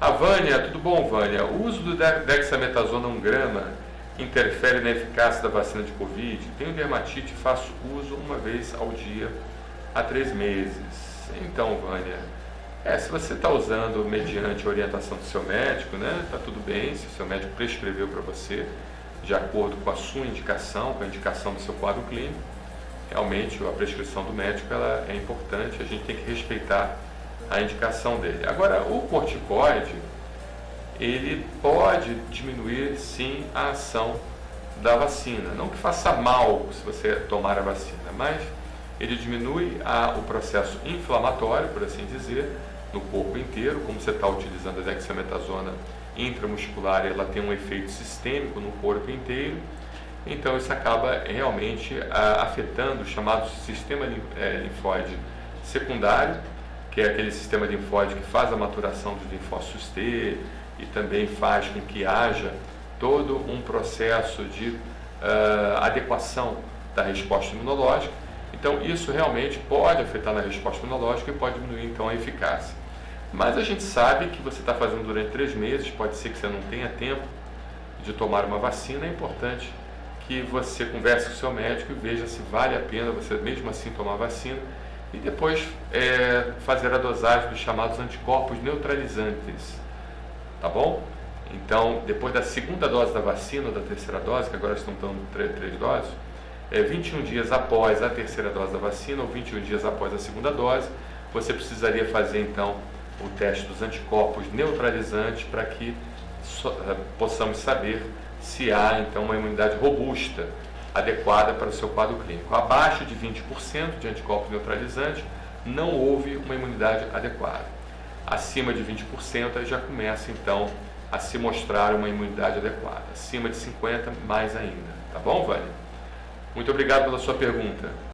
A Vânia, tudo bom, Vânia? O uso do dexametasona 1 grama interfere na eficácia da vacina de Covid? Tenho dermatite e faço uso uma vez ao dia há 3 meses. Então, Vânia, se você está usando mediante a orientação do seu médico, né, tá tudo bem, se o seu médico prescreveu para você, de acordo com a sua indicação, com a indicação do seu quadro clínico, realmente a prescrição do médico ela é importante, a gente tem que respeitar a indicação dele. Agora, o corticoide, ele pode diminuir sim a ação da vacina, não que faça mal se você tomar a vacina, mas ele diminui o processo inflamatório, por assim dizer, no corpo inteiro. Como você está utilizando a dexametasona intramuscular, ela tem um efeito sistêmico no corpo inteiro, então isso acaba realmente afetando o chamado sistema linfóide secundário, que é aquele sistema linfóide que faz a maturação dos linfócitos T e também faz com que haja todo um processo de adequação da resposta imunológica. Então isso realmente pode afetar na resposta imunológica e pode diminuir então a eficácia. Mas a gente sabe que você está fazendo durante 3 meses, pode ser que você não tenha tempo de tomar uma vacina, é importante que você converse com o seu médico e veja se vale a pena você mesmo assim tomar a vacina e depois fazer a dosagem dos chamados anticorpos neutralizantes, tá bom? Então, depois da segunda dose da vacina, ou da terceira dose, que agora estão dando 3 doses, 21 dias após a terceira dose da vacina ou 21 dias após a segunda dose, você precisaria fazer então o teste dos anticorpos neutralizantes para que possamos saber se há então uma imunidade robusta, adequada para o seu quadro clínico. Abaixo de 20% de anticorpos neutralizantes, não houve uma imunidade adequada. Acima de 20% aí já começa então a se mostrar uma imunidade adequada. Acima de 50%, mais ainda. Tá bom, Vânia? Muito obrigado pela sua pergunta.